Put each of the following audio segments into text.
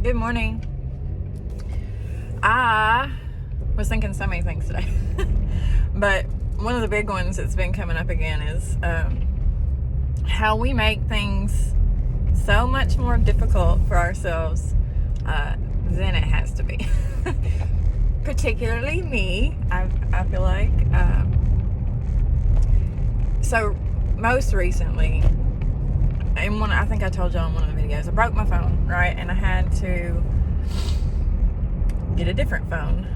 Good morning. I was thinking so many things today, but one of the big ones that's been coming up again is how we make things so much more difficult for ourselves than it has to be. Particularly me, I feel like. So most recently, I think I told y'all in one of the videos, I broke my phone, right? And I had to get a different phone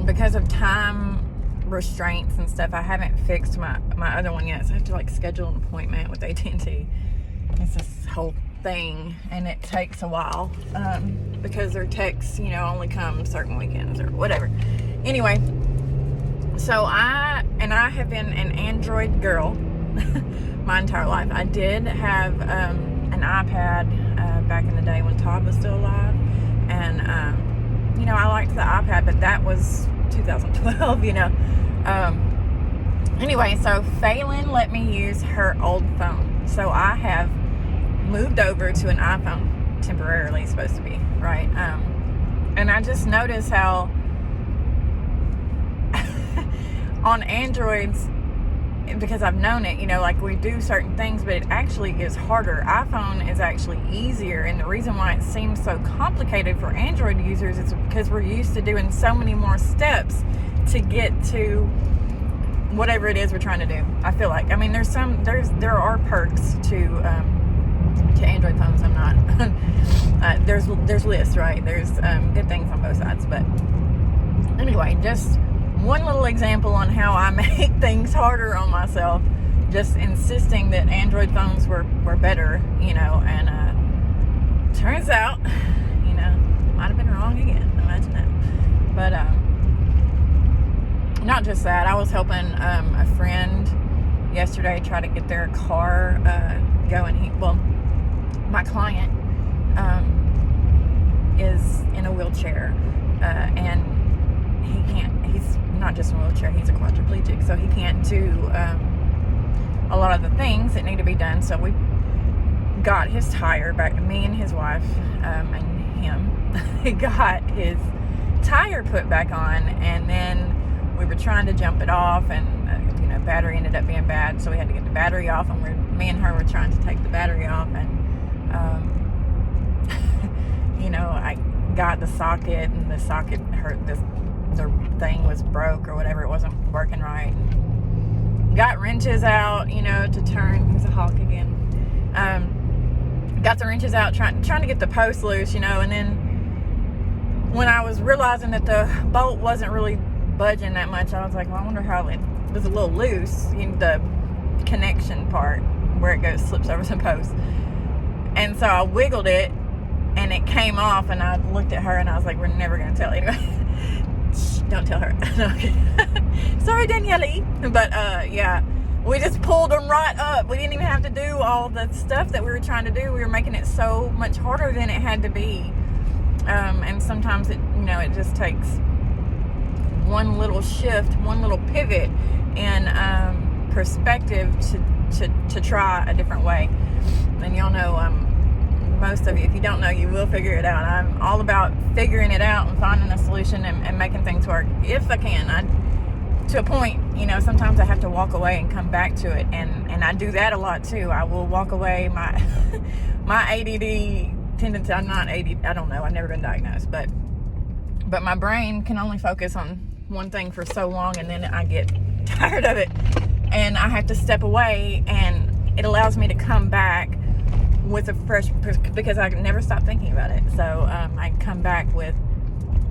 because of time restraints and stuff. I haven't fixed my other one yet, so I have to schedule an appointment with AT&T. It's this whole thing, and it takes a while because their texts, only come certain weekends or whatever. Anyway, so I have been an Android girl my entire life. I did have an iPad back in the day when Todd was still alive, and I liked the iPad, but that was 2012. Anyway, so Phelan let me use her old phone, so I have moved over to an iPhone temporarily, supposed to be, right? And I just noticed how on Androids, because I've known it, we do certain things, but it actually is harder. iPhone is actually easier, and the reason why it seems so complicated for Android users is because we're used to doing so many more steps to get to whatever it is we're trying to do. I feel like, there are perks to Android phones. I'm not there's lists, right? There's good things on both sides, but anyway, just one little example on how I make things harder on myself, just insisting that Android phones were better, and turns out, might have been wrong again. Imagine that. But not just that, I was helping a friend yesterday try to get their car going. My client is in a wheelchair, and he's not just in a wheelchair, he's a quadriplegic, so he can't do a lot of the things that need to be done. So we got his tire back, me and his wife and him. He got his tire put back on, and then we were trying to jump it off, and battery ended up being bad, so we had to get the battery off, and me and her were trying to take the battery off, and I got the socket, and the socket hurt. The thing was broke or whatever, it wasn't working right. Got wrenches out, to turn. There's a hawk again. Got the wrenches out, trying to get the post loose, and then when I was realizing that the bolt wasn't really budging that much, I was like, well, I wonder how it was a little loose, the connection part where it slips over the post. And so I wiggled it, and it came off, and I looked at her, and I was like, we're never going to tell anyway. Shh, don't tell her. Sorry, Danielle. But yeah, we just pulled them right up. We didn't even have to do all the stuff that we were trying to do. We were making it so much harder than it had to be. And sometimes it just takes one little shift, one little pivot in perspective to try a different way. And y'all know, most of you, if you don't know, you will figure it out. I'm all about figuring it out and finding a solution and making things work if I can. To a point, sometimes I have to walk away and come back to it, and I do that a lot too. I will walk away. My ADD tendency, I'm not ADD, I don't know, I've never been diagnosed, but my brain can only focus on one thing for so long, and then I get tired of it, and I have to step away, and it allows me to come back with a fresh, because I never stop thinking about it. So I come back with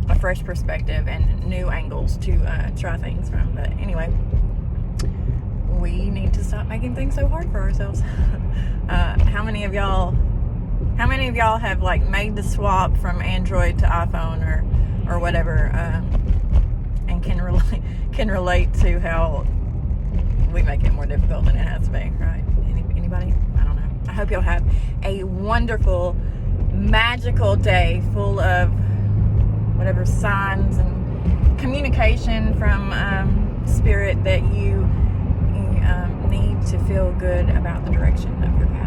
a fresh perspective and new angles to try things from. But anyway, we need to stop making things so hard for ourselves. How many of y'all have made the swap from Android to iPhone or whatever, and can relate to how we make it more difficult than it has to be, right? Anybody? I don't know. I hope y'all have a wonderful, magical day full of whatever signs and communication from spirit that you need to feel good about the direction of your path.